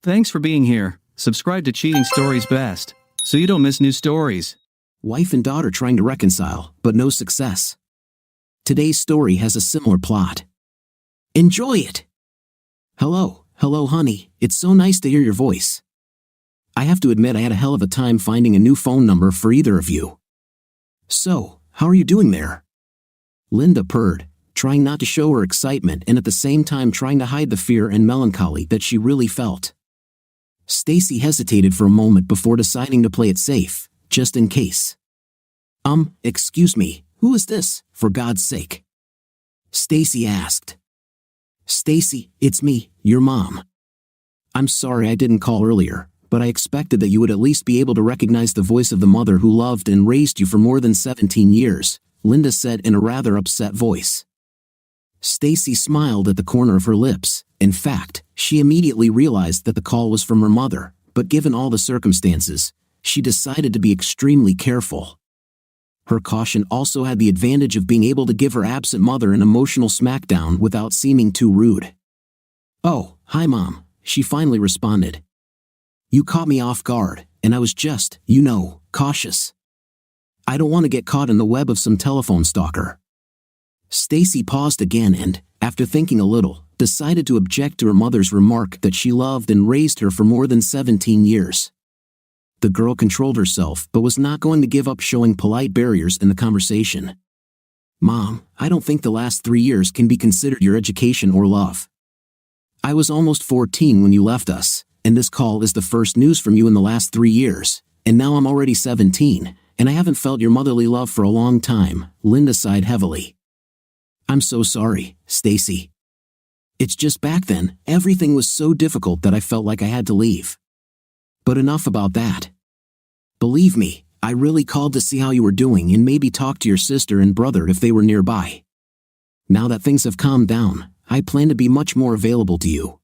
Thanks for being here. Subscribe to Cheating Stories Best, so you don't miss new stories. Wife and daughter trying to reconcile, but no success. Today's story has a similar plot. Enjoy it! Hello, honey, it's so nice to hear your voice. I have to admit I had a hell of a time finding a new phone number for either of you. So, how are you doing there? Linda purred, trying not to show her excitement and at the same time trying to hide the fear and melancholy that she really felt. Stacy hesitated for a moment before deciding to play it safe, just in case. Excuse me, who is this, for God's sake? Stacy asked. Stacy, it's me, your mom. I'm sorry I didn't call earlier, but I expected that you would at least be able to recognize the voice of the mother who loved and raised you for more than 17 years, Linda said in a rather upset voice. Stacy smiled at the corner of her lips. In fact, she immediately realized that the call was from her mother, but given all the circumstances, she decided to be extremely careful. Her caution also had the advantage of being able to give her absent mother an emotional smackdown without seeming too rude. Oh, hi Mom, she finally responded. You caught me off guard, and I was just, cautious. I don't want to get caught in the web of some telephone stalker. Stacy paused again and, after thinking a little, decided to object to her mother's remark that she loved and raised her for more than 17 years. The girl controlled herself but was not going to give up showing polite barriers in the conversation. Mom, I don't think the last 3 years can be considered your education or love. I was almost 14 when you left us, and this call is the first news from you in the last 3 years, and now I'm already 17, and I haven't felt your motherly love for a long time, Linda sighed heavily. I'm so sorry, Stacy. It's just back then, everything was so difficult that I felt like I had to leave. But enough about that. Believe me, I really called to see how you were doing and maybe talk to your sister and brother if they were nearby. Now that things have calmed down, I plan to be much more available to you.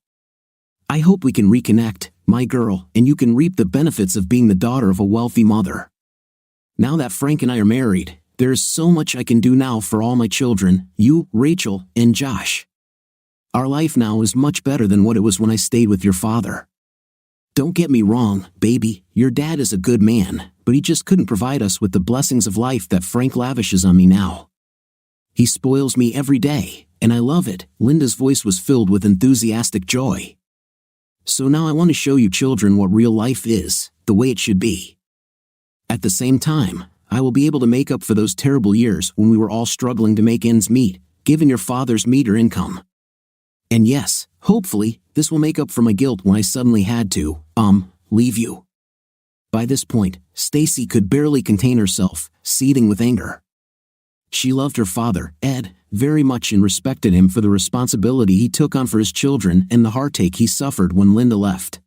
I hope we can reconnect, my girl, and you can reap the benefits of being the daughter of a wealthy mother. Now that Frank and I are married, there is so much I can do now for all my children, you, Rachel, and Josh. Our life now is much better than what it was when I stayed with your father. Don't get me wrong, baby, your dad is a good man, but he just couldn't provide us with the blessings of life that Frank lavishes on me now. He spoils me every day, and I love it. Linda's voice was filled with enthusiastic joy. So now I want to show you children what real life is, the way it should be. At the same time, I will be able to make up for those terrible years when we were all struggling to make ends meet, given your father's meager income. And yes, hopefully, this will make up for my guilt when I suddenly had to, leave you. By this point, Stacy could barely contain herself, seething with anger. She loved her father, Ed, very much and respected him for the responsibility he took on for his children and the heartache he suffered when Linda left.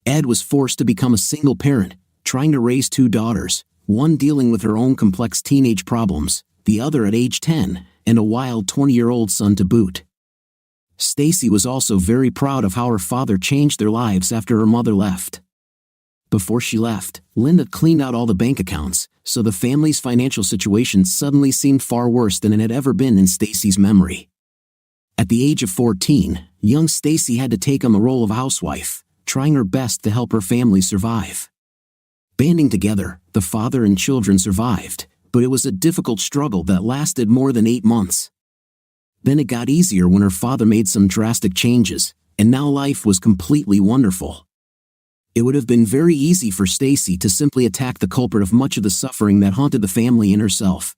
Ed was forced to become a single parent, trying to raise 2 daughters, one dealing with her own complex teenage problems, the other at age 10, and a wild 20-year-old son to boot. Stacy was also very proud of how her father changed their lives after her mother left. Before she left, Linda cleaned out all the bank accounts, so the family's financial situation suddenly seemed far worse than it had ever been in Stacy's memory. At the age of 14, young Stacy had to take on the role of housewife, trying her best to help her family survive. Banding together, the father and children survived, but it was a difficult struggle that lasted more than 8 months. Then it got easier when her father made some drastic changes, and now life was completely wonderful. It would have been very easy for Stacy to simply attack the culprit of much of the suffering that haunted the family and herself.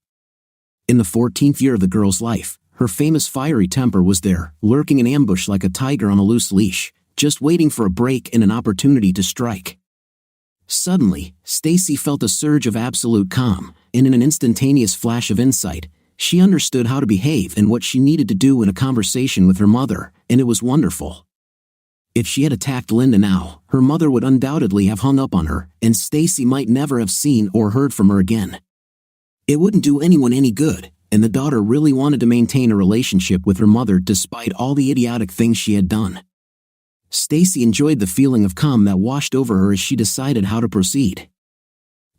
In the 14th year of the girl's life, her famous fiery temper was there, lurking in ambush like a tiger on a loose leash, just waiting for a break and an opportunity to strike. Suddenly, Stacy felt a surge of absolute calm, and in an instantaneous flash of insight, she understood how to behave and what she needed to do in a conversation with her mother, and it was wonderful. If she had attacked Linda now, her mother would undoubtedly have hung up on her, and Stacy might never have seen or heard from her again. It wouldn't do anyone any good, and the daughter really wanted to maintain a relationship with her mother despite all the idiotic things she had done. Stacy enjoyed the feeling of calm that washed over her as she decided how to proceed.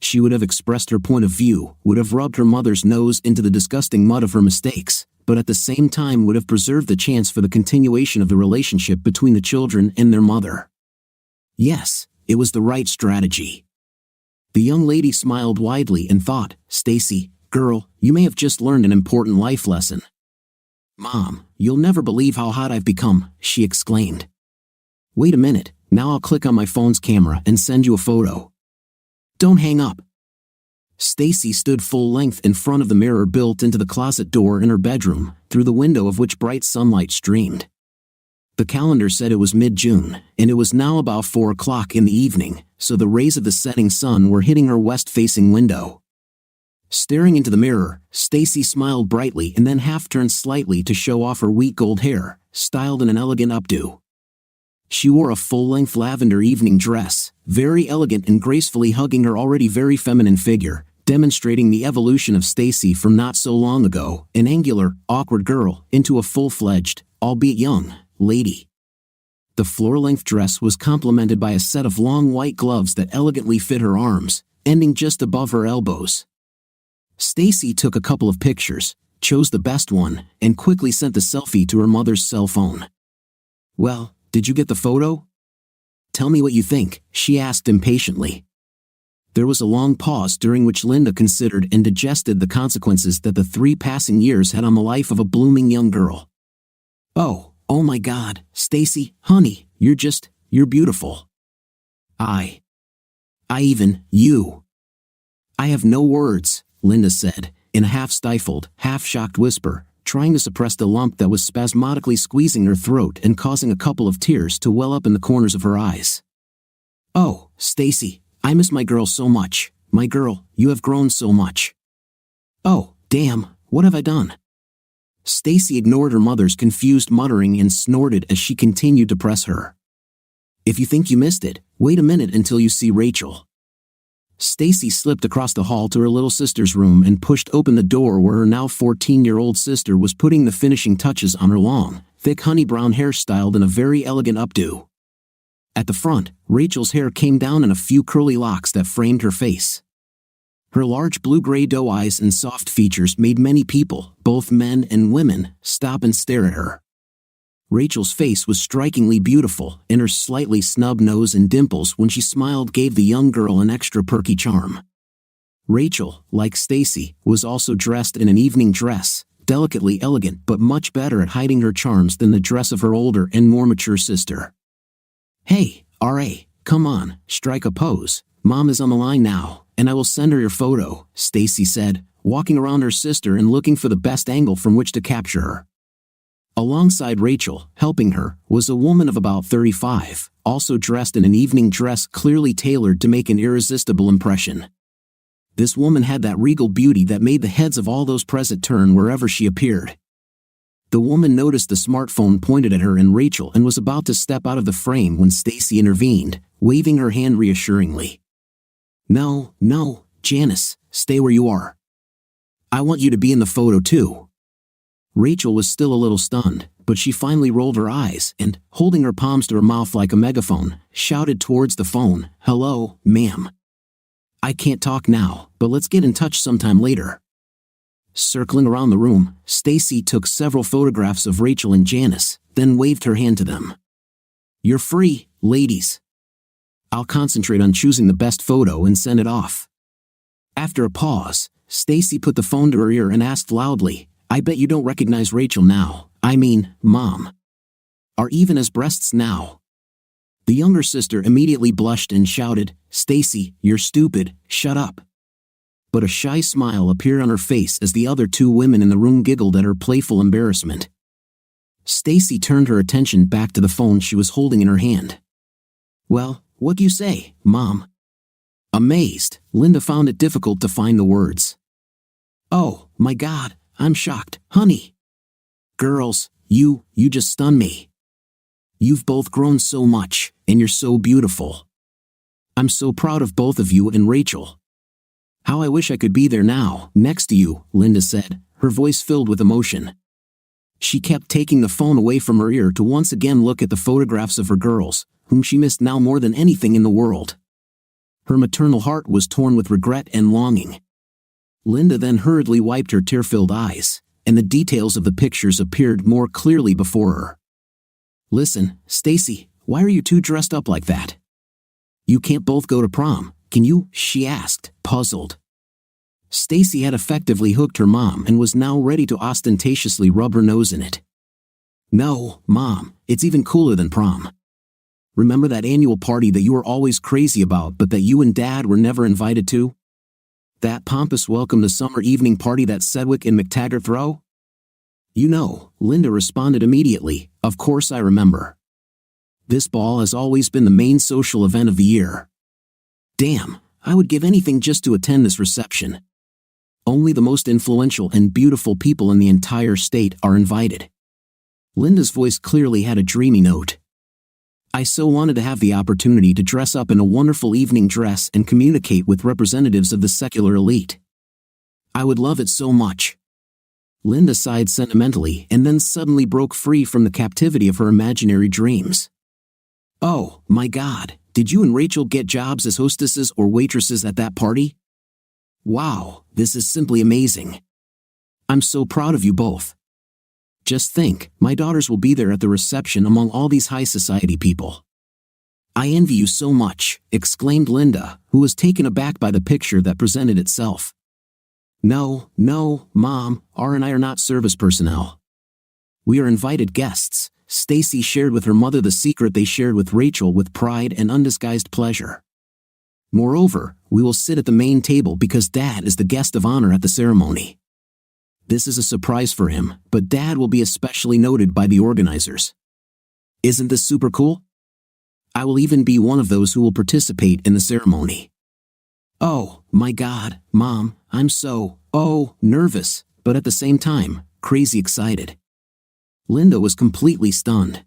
She would have expressed her point of view, would have rubbed her mother's nose into the disgusting mud of her mistakes, but at the same time would have preserved the chance for the continuation of the relationship between the children and their mother. Yes, it was the right strategy. The young lady smiled widely and thought, Stacy, girl, you may have just learned an important life lesson. Mom, you'll never believe how hot I've become, she exclaimed. Wait a minute, now I'll click on my phone's camera and send you a photo. Don't hang up. Stacy stood full length in front of the mirror built into the closet door in her bedroom, through the window of which bright sunlight streamed. The calendar said it was mid-June, and it was now about 4 o'clock in the evening, so the rays of the setting sun were hitting her west-facing window. Staring into the mirror, Stacy smiled brightly and then half-turned slightly to show off her wheat gold hair, styled in an elegant updo. She wore a full-length lavender evening dress, very elegant and gracefully hugging her already very feminine figure, demonstrating the evolution of Stacy from not so long ago, an angular, awkward girl, into a full-fledged, albeit young, lady. The floor-length dress was complemented by a set of long white gloves that elegantly fit her arms, ending just above her elbows. Stacy took a couple of pictures, chose the best one, and quickly sent the selfie to her mother's cell phone. Well, did you get the photo? Tell me what you think, she asked impatiently. There was a long pause during which Linda considered and digested the consequences that the 3 passing years had on the life of a blooming young girl. Oh my God, Stacy, honey, you're beautiful. You. I have no words, Linda said, in a half-stifled, half-shocked whisper, trying to suppress the lump that was spasmodically squeezing her throat and causing a couple of tears to well up in the corners of her eyes. Oh, Stacy, I miss my girl so much. My girl, you have grown so much. Oh, damn, what have I done? Stacy ignored her mother's confused muttering and snorted as she continued to press her. If you think you missed it, wait a minute until you see Rachel. Stacy slipped across the hall to her little sister's room and pushed open the door where her now 14-year-old sister was putting the finishing touches on her long, thick honey brown hair styled in a very elegant updo. At the front, Rachel's hair came down in a few curly locks that framed her face. Her large blue-gray doe eyes and soft features made many people, both men and women, stop and stare at her. Rachel's face was strikingly beautiful, and her slightly snub nose and dimples when she smiled gave the young girl an extra perky charm. Rachel, like Stacy, was also dressed in an evening dress, delicately elegant but much better at hiding her charms than the dress of her older and more mature sister. Hey, R.A., come on, strike a pose. Mom is on the line now, and I will send her your photo, Stacy said, walking around her sister and looking for the best angle from which to capture her. Alongside Rachel, helping her, was a woman of about 35, also dressed in an evening dress clearly tailored to make an irresistible impression. This woman had that regal beauty that made the heads of all those present turn wherever she appeared. The woman noticed the smartphone pointed at her and Rachel and was about to step out of the frame when Stacy intervened, waving her hand reassuringly. No, Janice, stay where you are. I want you to be in the photo too. Rachel was still a little stunned, but she finally rolled her eyes and, holding her palms to her mouth like a megaphone, shouted towards the phone, Hello, ma'am. I can't talk now, but let's get in touch sometime later. Circling around the room, Stacy took several photographs of Rachel and Janice, then waved her hand to them. You're free, ladies. I'll concentrate on choosing the best photo and send it off. After a pause, Stacy put the phone to her ear and asked loudly, I bet you don't recognize Rachel now, I mean, Mom. Are even as breasts now? The younger sister immediately blushed and shouted, Stacy, you're stupid, shut up. But a shy smile appeared on her face as the other 2 women in the room giggled at her playful embarrassment. Stacy turned her attention back to the phone she was holding in her hand. Well, what do you say, Mom? Amazed, Linda found it difficult to find the words. Oh, my God, I'm shocked, honey. Girls, you just stun me. You've both grown so much, and you're so beautiful. I'm so proud of both of you and Rachel. How I wish I could be there now, next to you, Linda said, her voice filled with emotion. She kept taking the phone away from her ear to once again look at the photographs of her girls, whom she missed now more than anything in the world. Her maternal heart was torn with regret and longing. Linda then hurriedly wiped her tear-filled eyes, and the details of the pictures appeared more clearly before her. Listen, Stacy, why are you 2 dressed up like that? You can't both go to prom, can you? She asked, puzzled. Stacy had effectively hooked her mom and was now ready to ostentatiously rub her nose in it. No, Mom, it's even cooler than prom. Remember that annual party that you were always crazy about but that you and Dad were never invited to? That pompous welcome to summer evening party that Sedgwick and McTaggart throw? You know, Linda responded immediately, of course I remember. This ball has always been the main social event of the year. Damn, I would give anything just to attend this reception. Only the most influential and beautiful people in the entire state are invited. Linda's voice clearly had a dreamy note. I so wanted to have the opportunity to dress up in a wonderful evening dress and communicate with representatives of the secular elite. I would love it so much. Linda sighed sentimentally and then suddenly broke free from the captivity of her imaginary dreams. Oh, my God, did you and Rachel get jobs as hostesses or waitresses at that party? Wow, this is simply amazing. I'm so proud of you both. Just think, my daughters will be there at the reception among all these high society people. I envy you so much, exclaimed Linda, who was taken aback by the picture that presented itself. No, Mom, R and I are not service personnel. We are invited guests. Stacy shared with her mother the secret they shared with Rachel with pride and undisguised pleasure. Moreover, we will sit at the main table because Dad is the guest of honor at the ceremony. This is a surprise for him, but Dad will be especially noted by the organizers. Isn't this super cool? I will even be one of those who will participate in the ceremony. Oh, my God, Mom, I'm so, nervous, but at the same time, crazy excited. Linda was completely stunned.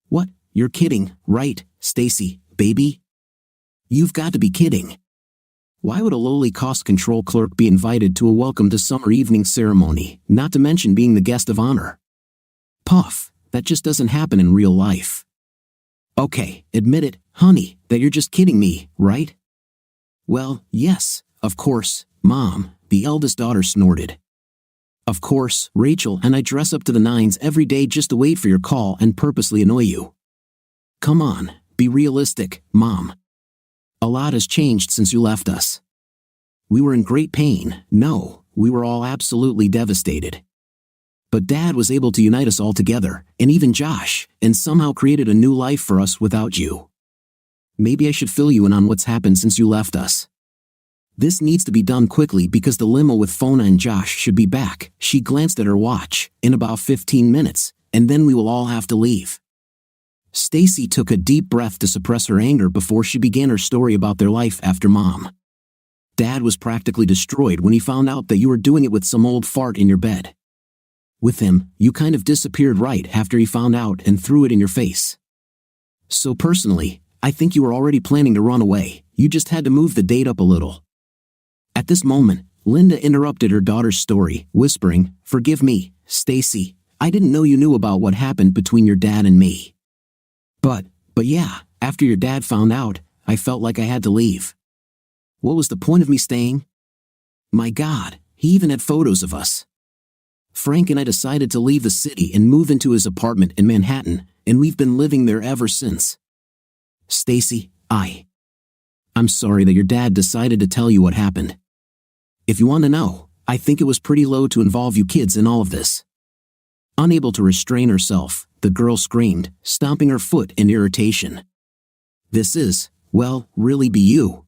What, you're kidding, right, Stacy, baby? You've got to be kidding. Why would a lowly cost control clerk be invited to a welcome to summer evening ceremony, not to mention being the guest of honor? Puff, that just doesn't happen in real life. Okay, admit it, honey, that you're just kidding me, right? Well, yes, of course, Mom, the eldest daughter snorted. Of course, Rachel and I dress up to the nines every day just to wait for your call and purposely annoy you. Come on, be realistic, Mom. A lot has changed since you left us. We were in great pain, no, we were all absolutely devastated. But Dad was able to unite us all together, and even Josh, and somehow created a new life for us without you. Maybe I should fill you in on what's happened since you left us. This needs to be done quickly because the limo with Fona and Josh should be back. She glanced at her watch, in about 15 minutes, and then we will all have to leave. Stacy took a deep breath to suppress her anger before she began her story about their life after Mom. Dad was practically destroyed when he found out that you were doing it with some old fart in your bed. With him, you kind of disappeared right after he found out and threw it in your face. So personally, I think you were already planning to run away, you just had to move the date up a little. At this moment, Linda interrupted her daughter's story, whispering, Forgive me, Stacy, I didn't know you knew about what happened between your dad and me. But yeah, after your dad found out, I felt like I had to leave. What was the point of me staying? My God, he even had photos of us. Frank and I decided to leave the city and move into his apartment in Manhattan, and we've been living there ever since. Stacy, I'm sorry that your dad decided to tell you what happened. If you want to know, I think it was pretty low to involve you kids in all of this. Unable to restrain herself, the girl screamed, stomping her foot in irritation. This is, well, really be you.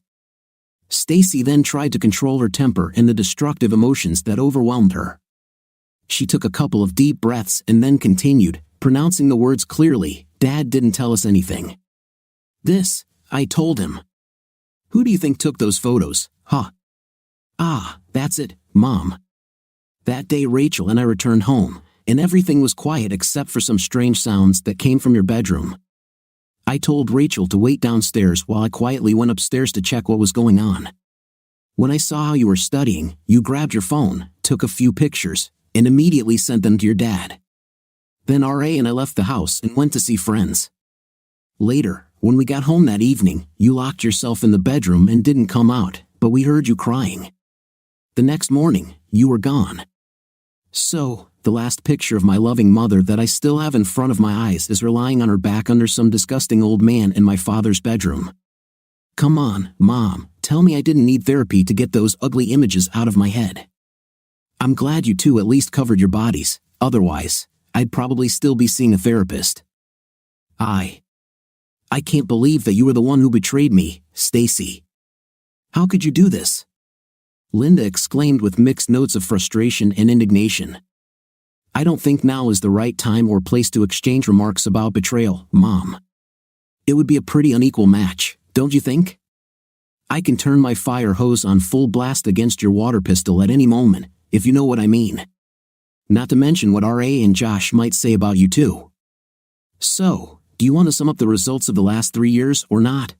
Stacy then tried to control her temper and the destructive emotions that overwhelmed her. She took a couple of deep breaths and then continued, pronouncing the words clearly, Dad didn't tell us anything. This, I told him. Who do you think took those photos, huh? Ah, that's it, Mom. That day Rachel and I returned home, and everything was quiet except for some strange sounds that came from your bedroom. I told Rachel to wait downstairs while I quietly went upstairs to check what was going on. When I saw how you were studying, you grabbed your phone, took a few pictures, and immediately sent them to your dad. Then R.A. and I left the house and went to see friends. Later, when we got home that evening, you locked yourself in the bedroom and didn't come out, but we heard you crying. The next morning, you were gone. So, the last picture of my loving mother that I still have in front of my eyes is her lying on her back under some disgusting old man in my father's bedroom. Come on, Mom, tell me I didn't need therapy to get those ugly images out of my head. I'm glad you two at least covered your bodies, otherwise, I'd probably still be seeing a therapist. I can't believe that you were the one who betrayed me, Stacy. How could you do this? Linda exclaimed with mixed notes of frustration and indignation. I don't think now is the right time or place to exchange remarks about betrayal, Mom. It would be a pretty unequal match, don't you think? I can turn my fire hose on full blast against your water pistol at any moment, if you know what I mean. Not to mention what R.A. and Josh might say about you too. So, do you want to sum up the results of the last 3 years or not?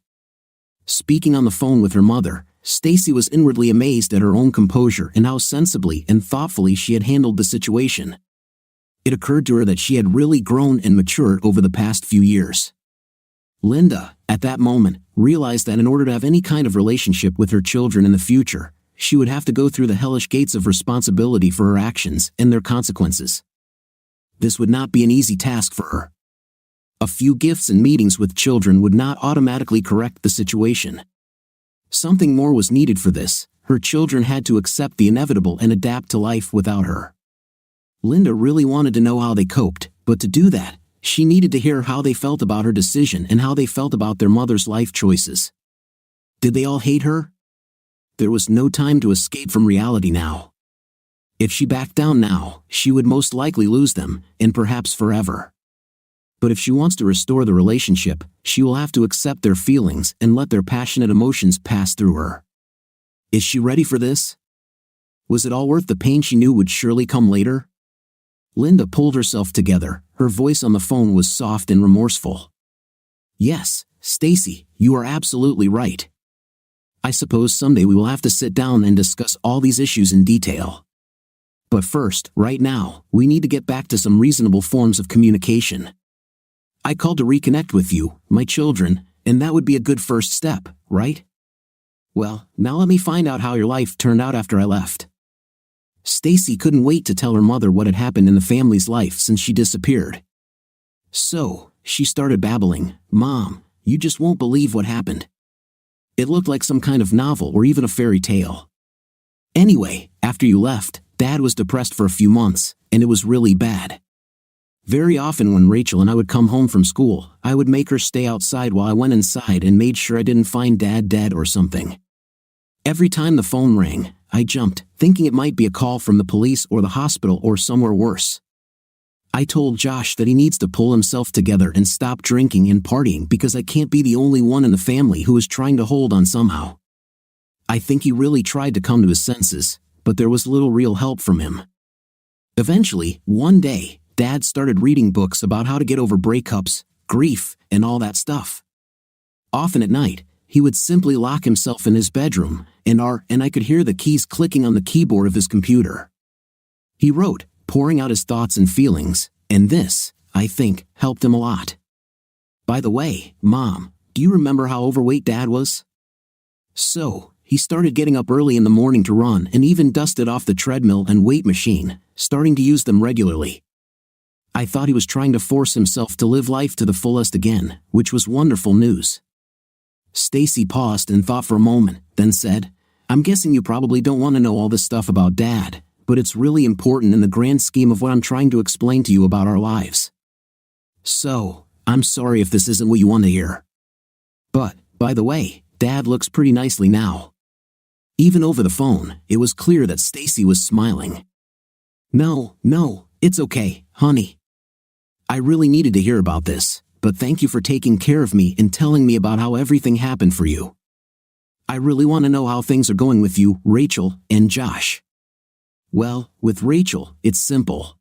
Speaking on the phone with her mother, Stacy was inwardly amazed at her own composure and how sensibly and thoughtfully she had handled the situation. It occurred to her that she had really grown and matured over the past few years. Linda, at that moment, realized that in order to have any kind of relationship with her children in the future, she would have to go through the hellish gates of responsibility for her actions and their consequences. This would not be an easy task for her. A few gifts and meetings with children would not automatically correct the situation. Something more was needed for this. Her children had to accept the inevitable and adapt to life without her. Linda really wanted to know how they coped, but to do that, she needed to hear how they felt about her decision and how they felt about their mother's life choices. Did they all hate her? There was no time to escape from reality now. If she backed down now, she would most likely lose them, and perhaps forever. But if she wants to restore the relationship, she will have to accept their feelings and let their passionate emotions pass through her. Is she ready for this? Was it all worth the pain she knew would surely come later? Linda pulled herself together. Her voice on the phone was soft and remorseful. Yes, Stacy, you are absolutely right. I suppose someday we will have to sit down and discuss all these issues in detail. But first, right now, we need to get back to some reasonable forms of communication. I called to reconnect with you, my children, and that would be a good first step, right? Well, now let me find out how your life turned out after I left. Stacy couldn't wait to tell her mother what had happened in the family's life since she disappeared. So, she started babbling, Mom, you just won't believe what happened. It looked like some kind of novel or even a fairy tale. Anyway, after you left, Dad was depressed for a few months, and it was really bad. Very often when Rachel and I would come home from school, I would make her stay outside while I went inside and made sure I didn't find Dad dead or something. Every time the phone rang, I jumped, thinking it might be a call from the police or the hospital or somewhere worse. I told Josh that he needs to pull himself together and stop drinking and partying because I can't be the only one in the family who is trying to hold on somehow. I think he really tried to come to his senses, but there was little real help from him. Eventually, one day, Dad started reading books about how to get over breakups, grief, and all that stuff. Often at night, he would simply lock himself in his bedroom, and I could hear the keys clicking on the keyboard of his computer. He wrote, pouring out his thoughts and feelings, and this, I think, helped him a lot. By the way, Mom, do you remember how overweight Dad was? So, he started getting up early in the morning to run and even dusted off the treadmill and weight machine, starting to use them regularly. I thought he was trying to force himself to live life to the fullest again, which was wonderful news. Stacy paused and thought for a moment, then said, I'm guessing you probably don't want to know all this stuff about Dad, but it's really important in the grand scheme of what I'm trying to explain to you about our lives. So, I'm sorry if this isn't what you want to hear. But, by the way, Dad looks pretty nicely now. Even over the phone, it was clear that Stacy was smiling. No, it's okay, honey. I really needed to hear about this, but thank you for taking care of me and telling me about how everything happened for you. I really want to know how things are going with you, Rachel, and Josh. Well, with Rachel, it's simple.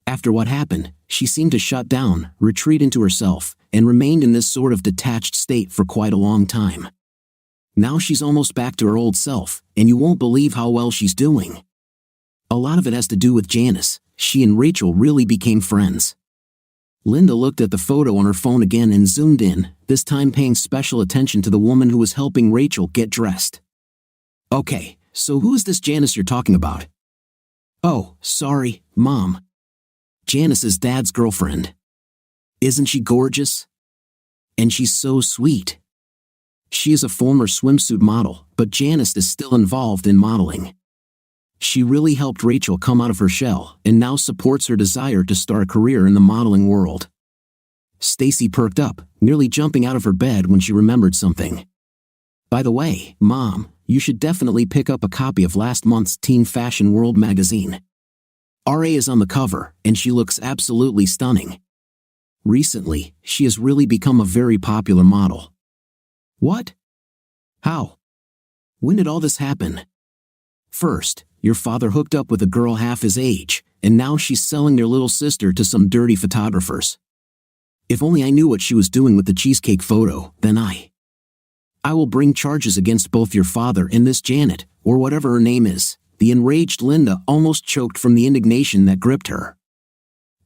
After what happened, she seemed to shut down, retreat into herself, and remained in this sort of detached state for quite a long time. Now she's almost back to her old self, and you won't believe how well she's doing. A lot of it has to do with Janice. She and Rachel really became friends. Linda looked at the photo on her phone again and zoomed in, this time paying special attention to the woman who was helping Rachel get dressed. Okay, so who is this Janice you're talking about? Oh, sorry, Mom. Janice is Dad's girlfriend. Isn't she gorgeous? And she's so sweet. She is a former swimsuit model, but Janice is still involved in modeling. She really helped Rachel come out of her shell and now supports her desire to start a career in the modeling world. Stacy perked up, nearly jumping out of her bed when she remembered something. By the way, Mom, you should definitely pick up a copy of last month's Teen Fashion World magazine. RA is on the cover, and she looks absolutely stunning. Recently, she has really become a very popular model. What? How? When did all this happen? First, your father hooked up with a girl half his age, and now she's selling their little sister to some dirty photographers. If only I knew what she was doing with the cheesecake photo, then I will bring charges against both your father and this Janet, or whatever her name is. The enraged Linda almost choked from the indignation that gripped her.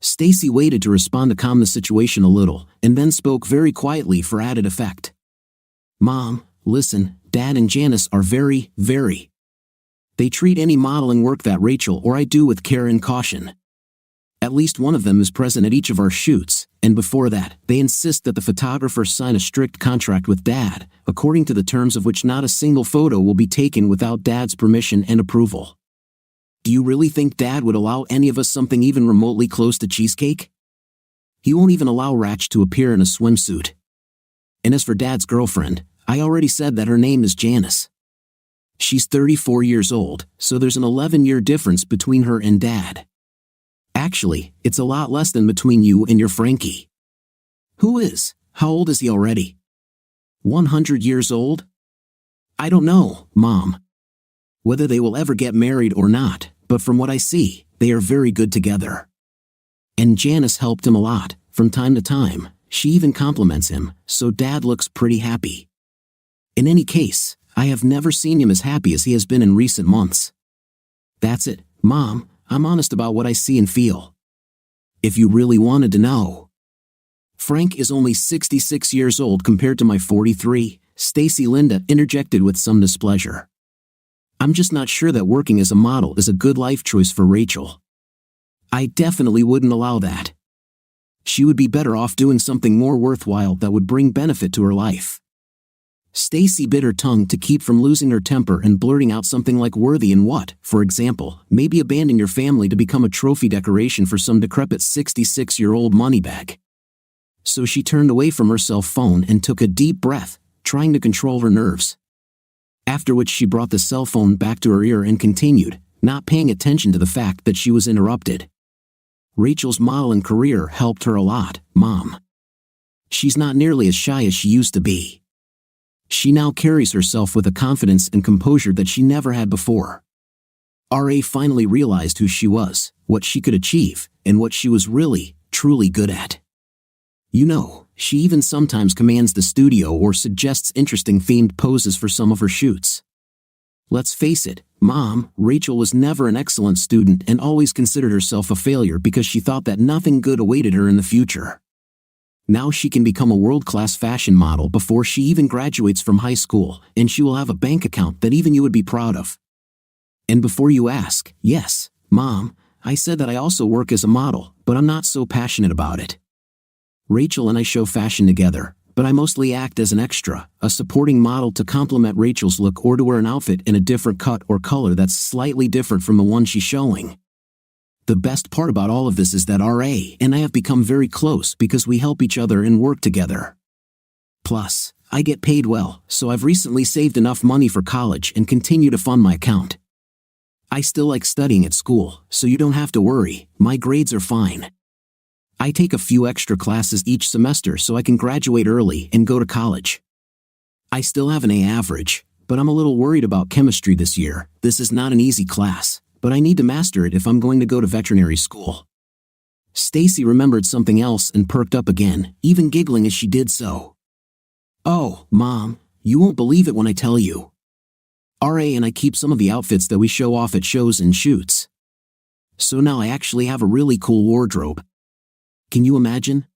Stacy waited to respond to calm the situation a little, and then spoke very quietly for added effect. Mom, listen, Dad and Janice are very, they treat any modeling work that Rachel or I do with care and caution. At least one of them is present at each of our shoots, and before that, they insist that the photographers sign a strict contract with Dad, according to the terms of which not a single photo will be taken without Dad's permission and approval. Do you really think Dad would allow any of us something even remotely close to cheesecake? He won't even allow Rach to appear in a swimsuit. And as for Dad's girlfriend, I already said that her name is Janice. She's 34 years old, so there's an 11-year difference between her and Dad. Actually, it's a lot less than between you and your Frankie. Who is? How old is he already? 100 years old? I don't know, Mom. Whether they will ever get married or not, but from what I see, they are very good together. And Janice helped him a lot, from time to time. She even compliments him, so Dad looks pretty happy. In any case, I have never seen him as happy as he has been in recent months. That's it, Mom, I'm honest about what I see and feel. If you really wanted to know. Frank is only 66 years old compared to my 43, Stacy Linda interjected with some displeasure. I'm just not sure that working as a model is a good life choice for Rachel. I definitely wouldn't allow that. She would be better off doing something more worthwhile that would bring benefit to her life. Stacy bit her tongue to keep from losing her temper and blurting out something like worthy in what, for example, maybe abandon your family to become a trophy decoration for some decrepit 66-year-old moneybag. So she turned away from her cell phone and took a deep breath, trying to control her nerves. After which she brought the cell phone back to her ear and continued, not paying attention to the fact that she was interrupted. Rachel's modeling career helped her a lot, Mom. She's not nearly as shy as she used to be. She now carries herself with a confidence and composure that she never had before. RA finally realized who she was, what she could achieve, and what she was really, truly good at. You know, she even sometimes commands the studio or suggests interesting themed poses for some of her shoots. Let's face it, Mom, Rachel was never an excellent student and always considered herself a failure because she thought that nothing good awaited her in the future. Now she can become a world-class fashion model before she even graduates from high school, and she will have a bank account that even you would be proud of. And before you ask, yes, Mom, I said that I also work as a model, but I'm not so passionate about it. Rachel and I show fashion together, but I mostly act as an extra, a supporting model to complement Rachel's look or to wear an outfit in a different cut or color that's slightly different from the one she's showing. The best part about all of this is that RA and I have become very close because we help each other and work together. Plus, I get paid well, so I've recently saved enough money for college and continue to fund my account. I still like studying at school, so you don't have to worry, my grades are fine. I take a few extra classes each semester so I can graduate early and go to college. I still have an A average, but I'm a little worried about chemistry this year. This is not an easy class, but I need to master it if I'm going to go to veterinary school. Stacy remembered something else and perked up again, even giggling as she did so. Oh, Mom, you won't believe it when I tell you. RA and I keep some of the outfits that we show off at shows and shoots. So now I actually have a really cool wardrobe. Can you imagine?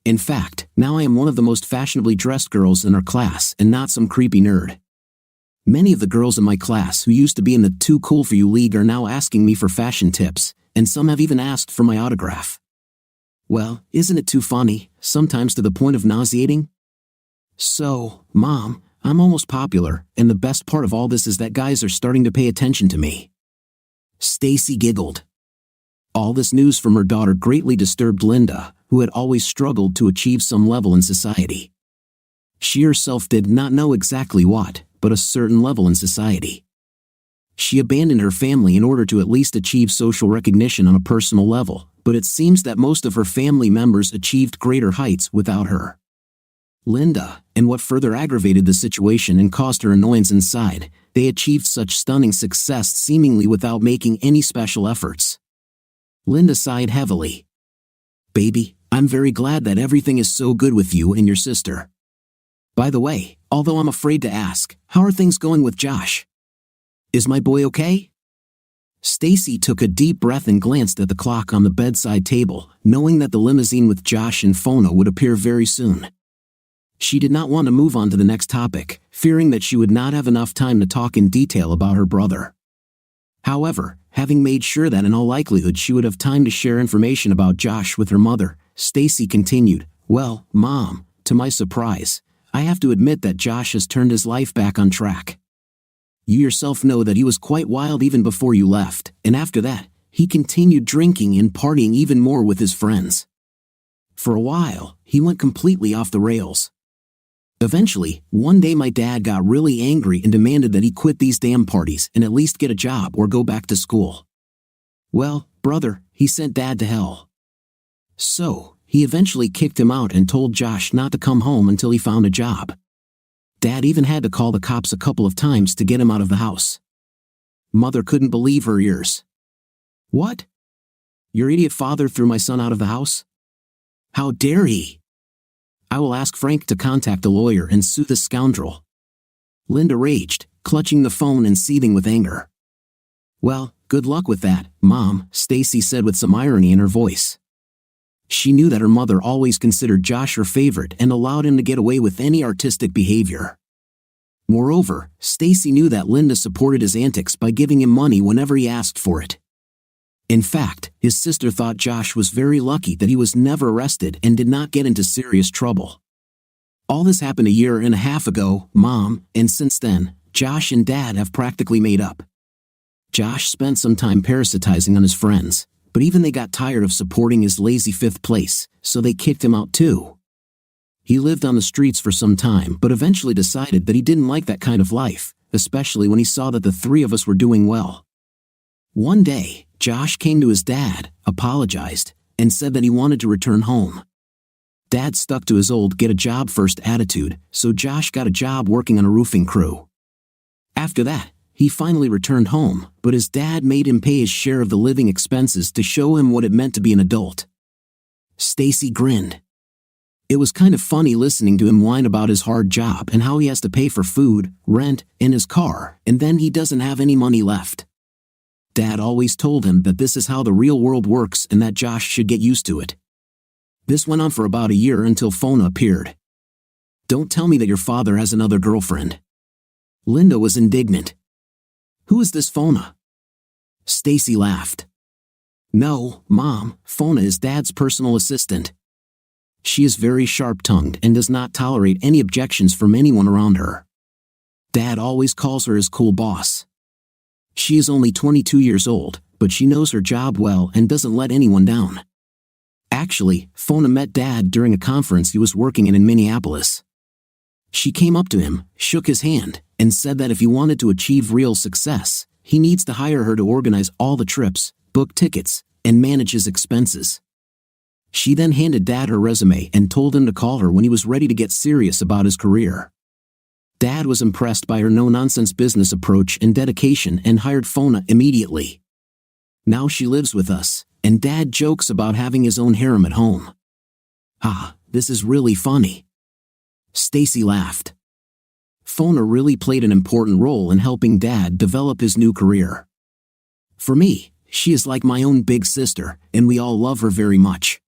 In fact, now I am one of the most fashionably dressed girls in our class and not some creepy nerd. Many of the girls in my class who used to be in the Too Cool For You League are now asking me for fashion tips, and some have even asked for my autograph. Well, isn't it too funny, sometimes to the point of nauseating? So, Mom, I'm almost popular, and the best part of all this is that guys are starting to pay attention to me. Stacy giggled. All this news from her daughter greatly disturbed Linda, who had always struggled to achieve some level in society. She herself did not know exactly what, but a certain level in society. She abandoned her family in order to at least achieve social recognition on a personal level, but it seems that most of her family members achieved greater heights without her. Linda, and what further aggravated the situation and caused her annoyance inside, they achieved such stunning success seemingly without making any special efforts. Linda sighed heavily. Baby, I'm very glad that everything is so good with you and your sister. By the way, although I'm afraid to ask, how are things going with Josh? Is my boy okay? Stacy took a deep breath and glanced at the clock on the bedside table, knowing that the limousine with Josh and Fona would appear very soon. She did not want to move on to the next topic, fearing that she would not have enough time to talk in detail about her brother. However, having made sure that in all likelihood she would have time to share information about Josh with her mother, Stacy continued, Well, Mom, to my surprise, I have to admit that Josh has turned his life back on track. You yourself know that he was quite wild even before you left, and after that, he continued drinking and partying even more with his friends. For a while, he went completely off the rails. Eventually, one day my dad got really angry and demanded that he quit these damn parties and at least get a job or go back to school. Well, brother, he sent Dad to hell. So, he eventually kicked him out and told Josh not to come home until he found a job. Dad even had to call the cops a couple of times to get him out of the house. Mother couldn't believe her ears. What? Your idiot father threw my son out of the house? How dare he? I will ask Frank to contact a lawyer and sue this scoundrel. Linda raged, clutching the phone and seething with anger. Well, good luck with that, Mom, Stacy said with some irony in her voice. She knew that her mother always considered Josh her favorite and allowed him to get away with any artistic behavior. Moreover, Stacy knew that Linda supported his antics by giving him money whenever he asked for it. In fact, his sister thought Josh was very lucky that he was never arrested and did not get into serious trouble. All this happened 1.5 years ago, Mom, and since then, Josh and Dad have practically made up. Josh spent some time parasitizing on his friends, but even they got tired of supporting his lazy fifth place, so they kicked him out too. He lived on the streets for some time but eventually decided that he didn't like that kind of life, especially when he saw that the three of us were doing well. One day, Josh came to his dad, apologized, and said that he wanted to return home. Dad stuck to his old get-a-job-first attitude, so Josh got a job working on a roofing crew. After that, he finally returned home, but his dad made him pay his share of the living expenses to show him what it meant to be an adult. Stacy grinned. It was kind of funny listening to him whine about his hard job and how he has to pay for food, rent, and his car, and then he doesn't have any money left. Dad always told him that this is how the real world works and that Josh should get used to it. This went on for about 1 year until Fona appeared. Don't tell me that your father has another girlfriend. Linda was indignant. Who is this Fona? Stacy laughed. No, Mom, Fona is Dad's personal assistant. She is very sharp-tongued and does not tolerate any objections from anyone around her. Dad always calls her his cool boss. She is only 22 years old, but she knows her job well and doesn't let anyone down. Actually, Fona met Dad during a conference he was working in Minneapolis. She came up to him, shook his hand, and said that if he wanted to achieve real success, he needs to hire her to organize all the trips, book tickets, and manage his expenses. She then handed Dad her resume and told him to call her when he was ready to get serious about his career. Dad was impressed by her no-nonsense business approach and dedication and hired Fona immediately. Now she lives with us, and Dad jokes about having his own harem at home. This is really funny. Stacy laughed. Fona really played an important role in helping Dad develop his new career. For me, she is like my own big sister, and we all love her very much.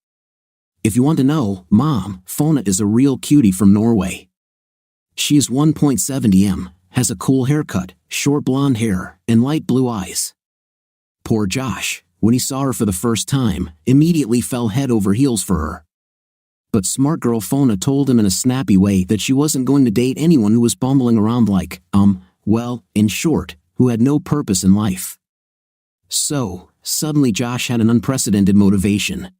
If you want to know, Mom, Fona is a real cutie from Norway. She is 1.70 m, has a cool haircut, short blonde hair, and light blue eyes. Poor Josh, when he saw her for the first time, immediately fell head over heels for her. But smart girl Fona told him in a snappy way that she wasn't going to date anyone who was bumbling around like, well, in short, who had no purpose in life. So, suddenly Josh had an unprecedented motivation.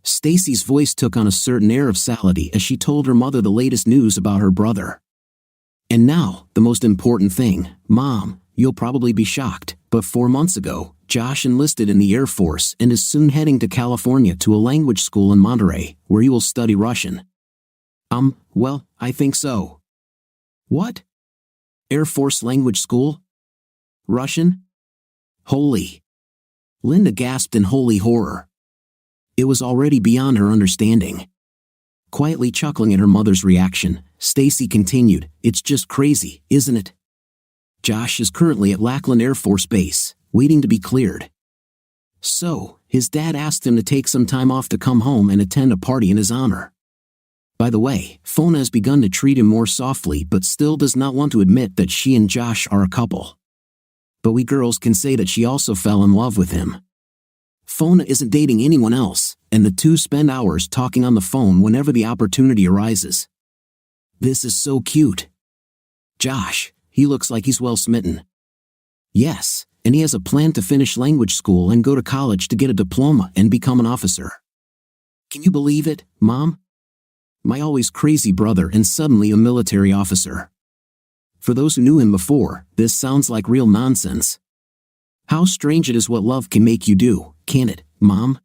Stacy's voice took on a certain air of sality as she told her mother the latest news about her brother. And now, the most important thing, Mom, you'll probably be shocked, but 4 months ago, Josh enlisted in the Air Force and is soon heading to California to a language school in Monterey, where he will study Russian. Well, I think so. What? Air Force language school? Russian? Holy. Linda gasped in holy horror. It was already beyond her understanding. Quietly chuckling at her mother's reaction, Stacy continued, "It's just crazy, isn't it? Josh is currently at Lackland Air Force Base, waiting to be cleared. So, his dad asked him to take some time off to come home and attend a party in his honor. By the way, Fona has begun to treat him more softly but still does not want to admit that she and Josh are a couple. But we girls can say that she also fell in love with him. Fona isn't dating anyone else, and the two spend hours talking on the phone whenever the opportunity arises. This is so cute. Josh, he looks like he's well smitten. Yes, and he has a plan to finish language school and go to college to get a diploma and become an officer. Can you believe it, Mom? My always crazy brother and suddenly a military officer. For those who knew him before, this sounds like real nonsense. How strange it is what love can make you do, can't it, Mom?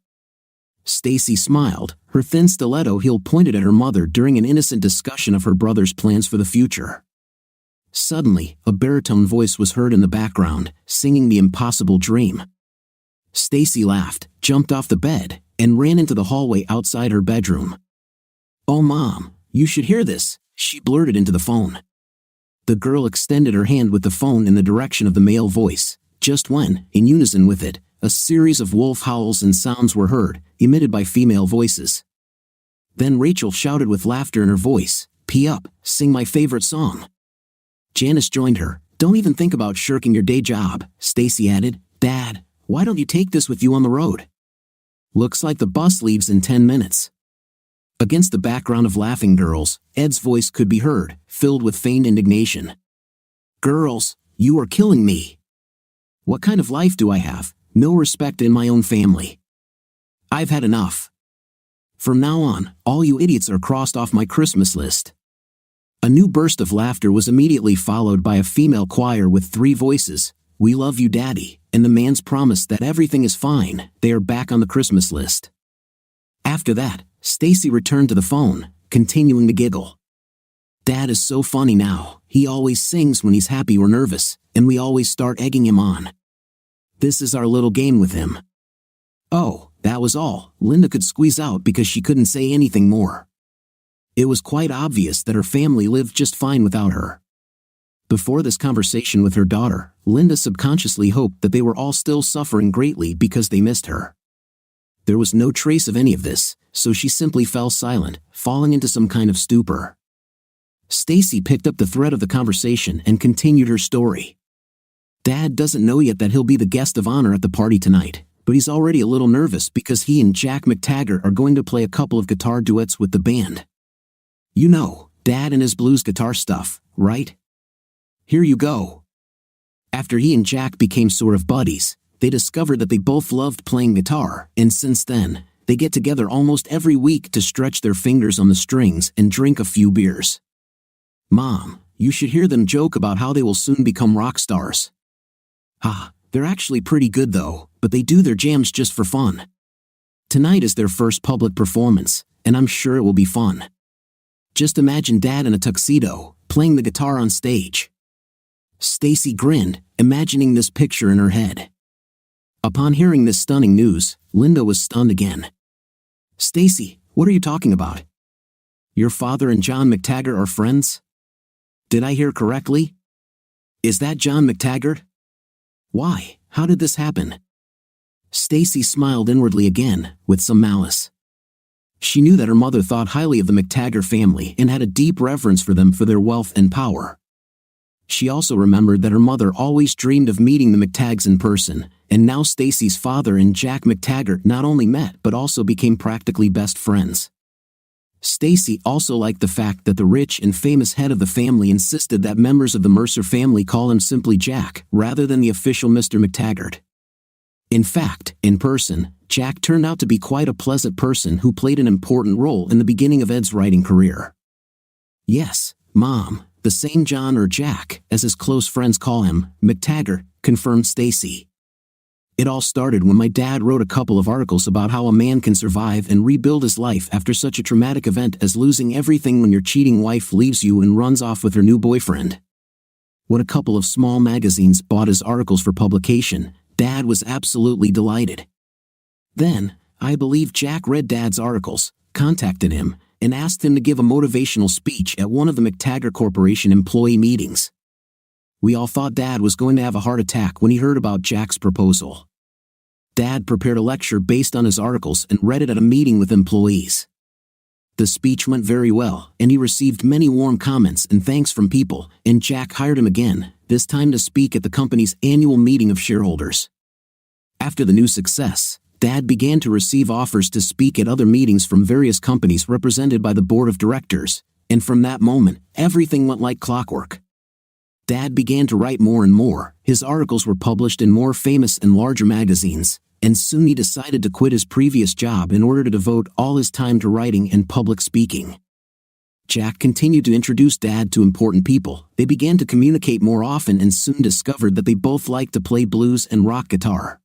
Stacy smiled, her thin stiletto heel pointed at her mother during an innocent discussion of her brother's plans for the future. Suddenly, a baritone voice was heard in the background, singing The Impossible Dream. Stacy laughed, jumped off the bed, and ran into the hallway outside her bedroom. "Oh, Mom, you should hear this," she blurted into the phone. The girl extended her hand with the phone in the direction of the male voice, just when, in unison with it, a series of wolf howls and sounds were heard, emitted by female voices. Then Rachel shouted with laughter in her voice, "Pee up, sing my favorite song." Janice joined her. "Don't even think about shirking your day job," Stacy added. "Dad, why don't you take this with you on the road? Looks like the bus leaves in 10 minutes. Against the background of laughing girls, Ed's voice could be heard, filled with feigned indignation. "Girls, you are killing me. What kind of life do I have? No respect in my own family. I've had enough. From now on, all you idiots are crossed off my Christmas list." A new burst of laughter was immediately followed by a female choir with 3 voices, "We love you, Daddy," and the man's promise that everything is fine, they are back on the Christmas list. After that, Stacy returned to the phone, continuing to giggle. "Dad is so funny now, he always sings when he's happy or nervous, and we always start egging him on. This is our little game with him." Oh, that was all Linda could squeeze out because she couldn't say anything more. It was quite obvious that her family lived just fine without her. Before this conversation with her daughter, Linda subconsciously hoped that they were all still suffering greatly because they missed her. There was no trace of any of this, so she simply fell silent, falling into some kind of stupor. Stacy picked up the thread of the conversation and continued her story. "Dad doesn't know yet that he'll be the guest of honor at the party tonight, but he's already a little nervous because he and Jack McTaggart are going to play a couple of guitar duets with the band. You know, Dad and his blues guitar stuff, right? Here you go." After he and Jack became sort of buddies, they discovered that they both loved playing guitar, and since then, they get together almost every week to stretch their fingers on the strings and drink a few beers. "Mom, you should hear them joke about how they will soon become rock stars. They're actually pretty good though, but they do their jams just for fun. Tonight is their first public performance, and I'm sure it will be fun. Just imagine Dad in a tuxedo, playing the guitar on stage." Stacy grinned, imagining this picture in her head. Upon hearing this stunning news, Linda was stunned again. "Stacy, what are you talking about? Your father and John McTaggart are friends? Did I hear correctly? Is that John McTaggart? Why, how did this happen?" Stacy smiled inwardly again, with some malice. She knew that her mother thought highly of the McTaggart family and had a deep reverence for them for their wealth and power. She also remembered that her mother always dreamed of meeting the McTaggs in person, and now Stacy's father and Jack McTaggart not only met but also became practically best friends. Stacy also liked the fact that the rich and famous head of the family insisted that members of the Mercer family call him simply Jack, rather than the official Mr. McTaggart. In fact, in person, Jack turned out to be quite a pleasant person who played an important role in the beginning of Ed's writing career. Yes, Mom, the same John or Jack, as his close friends call him, McTaggart, confirmed Stacy. It all started when my dad wrote a couple of articles about how a man can survive and rebuild his life after such a traumatic event as losing everything when your cheating wife leaves you and runs off with her new boyfriend. When a couple of small magazines bought his articles for publication, Dad was absolutely delighted. Then, I believe Jack read Dad's articles, contacted him, and asked him to give a motivational speech at one of the McTaggart Corporation employee meetings. We all thought Dad was going to have a heart attack when he heard about Jack's proposal. Dad prepared a lecture based on his articles and read it at a meeting with employees. The speech went very well, and he received many warm comments and thanks from people, and Jack hired him again, this time to speak at the company's annual meeting of shareholders. After the new success, Dad began to receive offers to speak at other meetings from various companies represented by the board of directors, and from that moment, everything went like clockwork. Dad began to write more and more, his articles were published in more famous and larger magazines, and soon he decided to quit his previous job in order to devote all his time to writing and public speaking. Jack continued to introduce Dad to important people. They began to communicate more often and soon discovered that they both liked to play blues and rock guitar.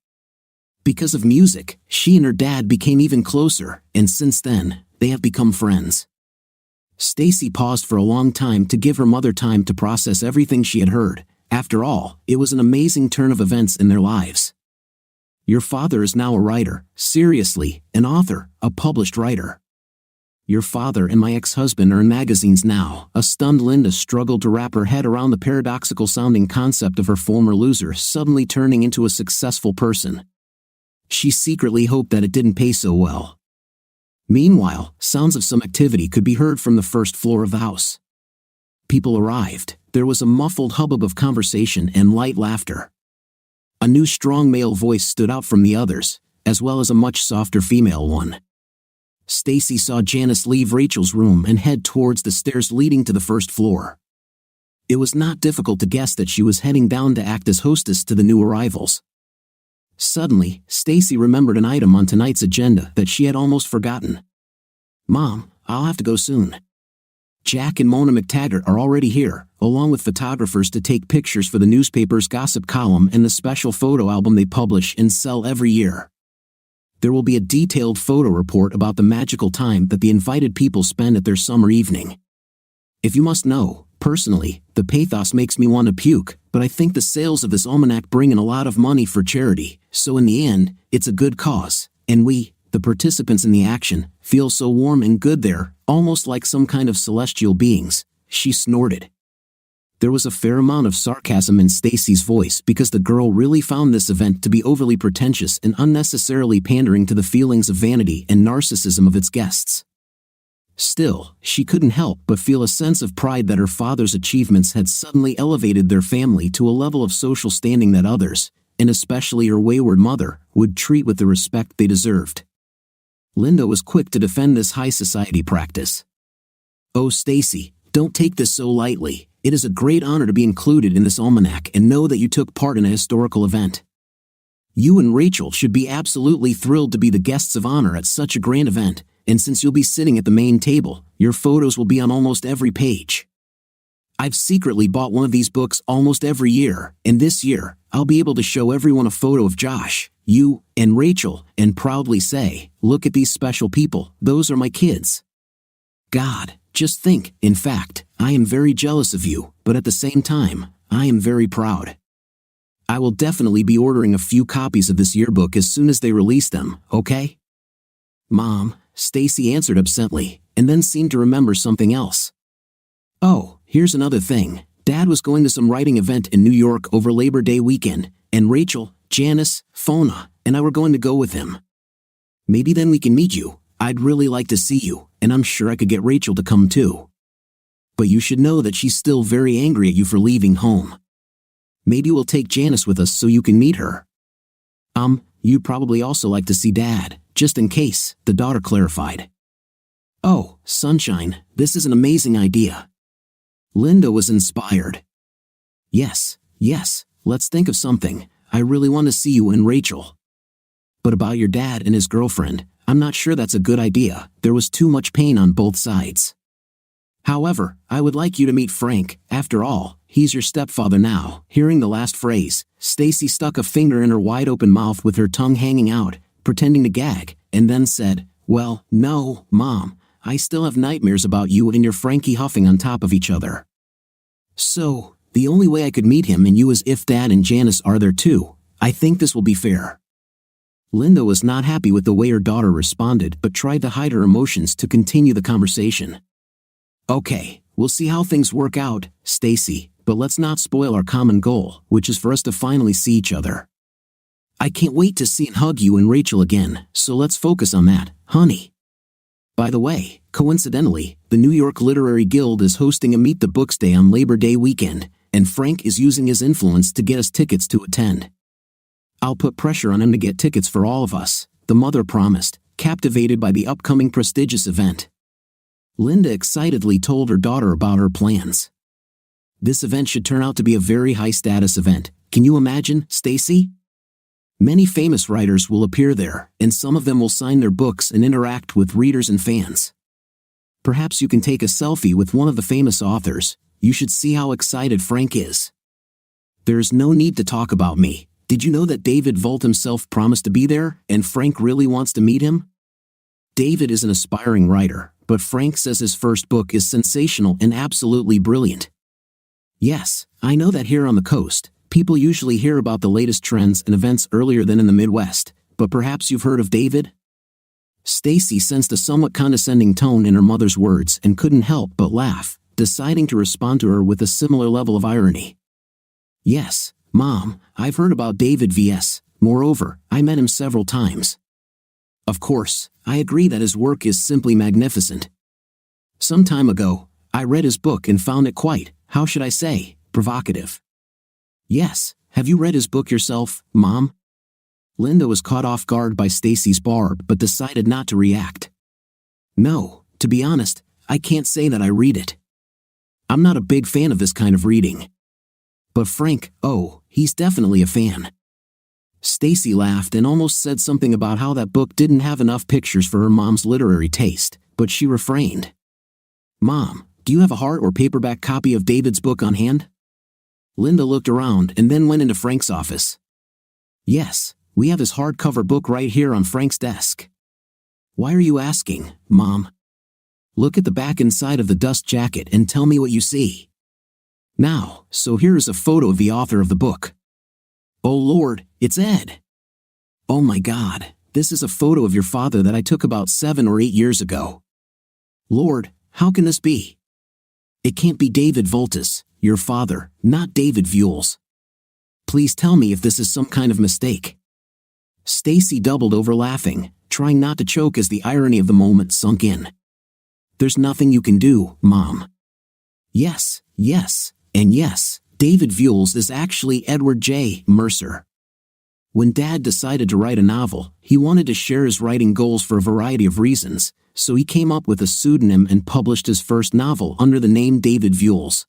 Because of music, she and her dad became even closer, and since then, they have become friends. Stacy paused for a long time to give her mother time to process everything she had heard. After all, it was an amazing turn of events in their lives. Your father is now a writer, seriously, an author, a published writer. Your father and my ex-husband are in magazines now. A stunned Linda struggled to wrap her head around the paradoxical-sounding concept of her former loser suddenly turning into a successful person. She secretly hoped that it didn't pay so well. Meanwhile, sounds of some activity could be heard from the first floor of the house. People arrived. There was a muffled hubbub of conversation and light laughter. A new strong male voice stood out from the others, as well as a much softer female one. Stacy saw Janice leave Rachel's room and head towards the stairs leading to the first floor. It was not difficult to guess that she was heading down to act as hostess to the new arrivals. Suddenly, Stacy remembered an item on tonight's agenda that she had almost forgotten. Mom, I'll have to go soon. Jack and Mona McTaggart are already here, along with photographers to take pictures for the newspaper's gossip column and the special photo album they publish and sell every year. There will be a detailed photo report about the magical time that the invited people spend at their summer evening. If you must know, personally, the pathos makes me want to puke, but I think the sales of this almanac bring in a lot of money for charity, so in the end, it's a good cause, and we, the participants in the action, feel so warm and good there, almost like some kind of celestial beings, she snorted. There was a fair amount of sarcasm in Stacy's voice because the girl really found this event to be overly pretentious and unnecessarily pandering to the feelings of vanity and narcissism of its guests. Still, she couldn't help but feel a sense of pride that her father's achievements had suddenly elevated their family to a level of social standing that others, and especially her wayward mother, would treat with the respect they deserved. Linda was quick to defend this high society practice. Oh, Stacy, don't take this so lightly. It is a great honor to be included in this almanac and know that you took part in a historical event. You and Rachel should be absolutely thrilled to be the guests of honor at such a grand event, and since you'll be sitting at the main table, your photos will be on almost every page. I've secretly bought one of these books almost every year, and this year, I'll be able to show everyone a photo of Josh, you, and Rachel, and proudly say, look at these special people, those are my kids. God, just think, in fact, I am very jealous of you, but at the same time, I am very proud. I will definitely be ordering a few copies of this yearbook as soon as they release them, okay? Mom, Stacy answered absently, and then seemed to remember something else. Oh, here's another thing. Dad was going to some writing event in New York over Labor Day weekend, and Rachel, Janice, Fona, and I were going to go with him. Maybe then we can meet you. I'd really like to see you, and I'm sure I could get Rachel to come too. But you should know that she's still very angry at you for leaving home. Maybe we'll take Janice with us so you can meet her. You'd probably also like to see Dad, just in case, the daughter clarified. Oh, sunshine, this is an amazing idea. Linda was inspired. Yes, let's think of something. I really want to see you and Rachel. But about your dad and his girlfriend, I'm not sure that's a good idea. There was too much pain on both sides. However, I would like you to meet Frank. After all, he's your stepfather now. Hearing the last phrase, Stacy stuck a finger in her wide-open mouth with her tongue hanging out, pretending to gag, and then said, "Well, no, Mom, I still have nightmares about you and your Frankie huffing on top of each other. So, the only way I could meet him and you is if Dad and Janice are there too. I think this will be fair." Linda was not happy with the way her daughter responded but tried to hide her emotions to continue the conversation. "Okay, we'll see how things work out, Stacy, but let's not spoil our common goal, which is for us to finally see each other. I can't wait to see and hug you and Rachel again, so let's focus on that, honey." By the way, coincidentally, the New York Literary Guild is hosting a Meet the Books Day on Labor Day weekend, and Frank is using his influence to get us tickets to attend. "I'll put pressure on him to get tickets for all of us," the mother promised, captivated by the upcoming prestigious event. Linda excitedly told her daughter about her plans. "This event should turn out to be a very high-status event. Can you imagine, Stacy? Many famous writers will appear there, and some of them will sign their books and interact with readers and fans. Perhaps you can take a selfie with one of the famous authors. You should see how excited Frank is. There's no need to talk about me. Did you know that David Volt himself promised to be there, and Frank really wants to meet him? David is an aspiring writer, but Frank says his first book is sensational and absolutely brilliant. Yes, I know that here on the coast, people usually hear about the latest trends and events earlier than in the Midwest, but perhaps you've heard of David?" Stacy sensed a somewhat condescending tone in her mother's words and couldn't help but laugh, deciding to respond to her with a similar level of irony. "Yes, Mom, I've heard about David V.S. Moreover, I met him several times. Of course, I agree that his work is simply magnificent. Some time ago, I read his book and found it quite, how should I say, provocative." "Yes, have you read his book yourself, Mom?" Linda was caught off guard by Stacy's barb but decided not to react. "No, to be honest, I can't say that I read it. I'm not a big fan of this kind of reading. But Frank, oh, he's definitely a fan." Stacy laughed and almost said something about how that book didn't have enough pictures for her mom's literary taste, but she refrained. "Mom, do you have a hard or paperback copy of David's book on hand?" Linda looked around and then went into Frank's office. "Yes, we have his hardcover book right here on Frank's desk." "Why are you asking, Mom?" "Look at the back and side of the dust jacket and tell me what you see." Now, so here is a photo of the author of the book. Oh Lord, it's Ed. "Oh my God, this is a photo of your father that I took about 7 or 8 years ago. Lord, how can this be? It can't be David Voltis, your father, not David Vules. Please tell me if this is some kind of mistake." Stacy doubled over laughing, trying not to choke as the irony of the moment sunk in. "There's nothing you can do, Mom. Yes, and yes, David Vules is actually Edward J. Mercer. When Dad decided to write a novel, he wanted to share his writing goals for a variety of reasons, so he came up with a pseudonym and published his first novel under the name David Vules.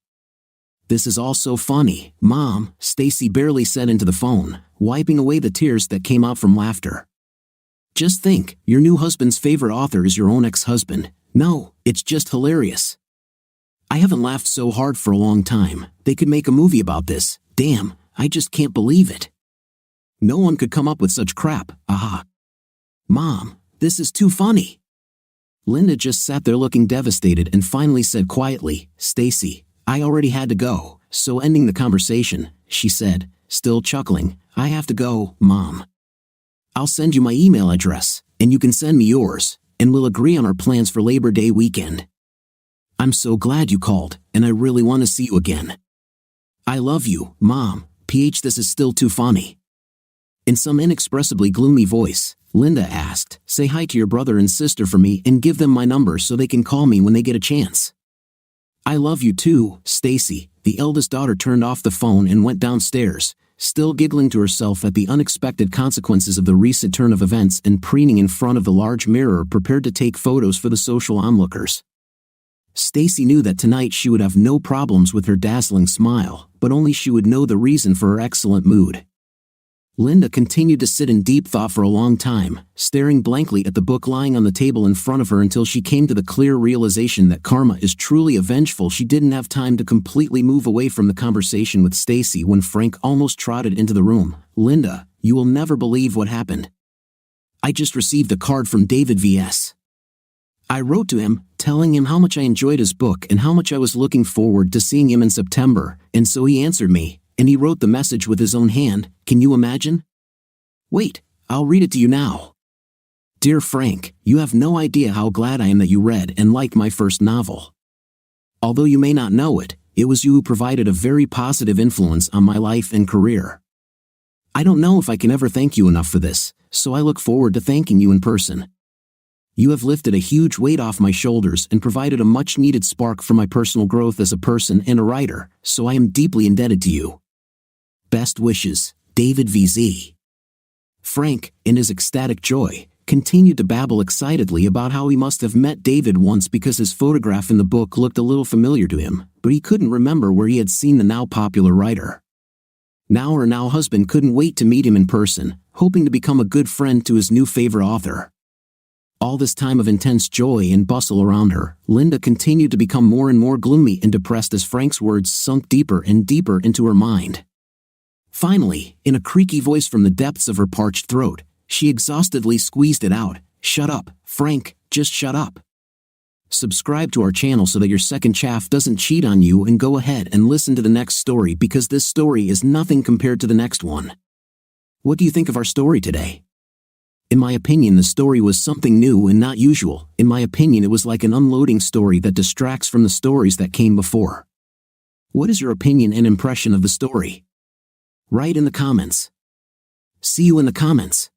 This is all so funny, Mom," Stacy barely said into the phone, wiping away the tears that came out from laughter. "Just think, your new husband's favorite author is your own ex-husband. No, it's just hilarious. I haven't laughed so hard for a long time. They could make a movie about this. Damn, I just can't believe it. No one could come up with such crap, aha. Mom, this is too funny." Linda just sat there looking devastated and finally said quietly, "Stacy, I already had to go, so ending the conversation," she said, still chuckling, "I have to go, Mom. I'll send you my email address, and you can send me yours, and we'll agree on our plans for Labor Day weekend. I'm so glad you called, and I really want to see you again. I love you, Mom, this is still too funny." In some inexpressibly gloomy voice, Linda asked, "Say hi to your brother and sister for me and give them my number so they can call me when they get a chance." "I love you too, Stacy." The eldest daughter turned off the phone and went downstairs, still giggling to herself at the unexpected consequences of the recent turn of events and preening in front of the large mirror prepared to take photos for the social onlookers. Stacy knew that tonight she would have no problems with her dazzling smile, but only she would know the reason for her excellent mood. Linda continued to sit in deep thought for a long time, staring blankly at the book lying on the table in front of her until she came to the clear realization that karma is truly avengeful. She didn't have time to completely move away from the conversation with Stacy when Frank almost trotted into the room. "Linda, you will never believe what happened. I just received a card from David V.S. I wrote to him, telling him how much I enjoyed his book and how much I was looking forward to seeing him in September, and so he answered me, and he wrote the message with his own hand. Can you imagine? Wait, I'll read it to you now. Dear Frank, you have no idea how glad I am that you read and liked my first novel. Although you may not know it, it was you who provided a very positive influence on my life and career. I don't know if I can ever thank you enough for this, so I look forward to thanking you in person. You have lifted a huge weight off my shoulders and provided a much-needed spark for my personal growth as a person and a writer, so I am deeply indebted to you. Best wishes, David VZ. Frank, in his ecstatic joy, continued to babble excitedly about how he must have met David once because his photograph in the book looked a little familiar to him, but he couldn't remember where he had seen the now popular writer. Now her now husband couldn't wait to meet him in person, hoping to become a good friend to his new favorite author. All this time of intense joy and bustle around her, Linda continued to become more and more gloomy and depressed as Frank's words sunk deeper and deeper into her mind. Finally, in a creaky voice from the depths of her parched throat, she exhaustedly squeezed it out. Shut up, Frank, just shut up. Subscribe to our channel so that your second chaff doesn't cheat on you, and go ahead and listen to the next story because this story is nothing compared to the next one. What do you think of our story today? In my opinion, the story was something new and not usual. In my opinion, it was like an unloading story that distracts from the stories that came before. What is your opinion and impression of the story? Write in the comments. See you in the comments.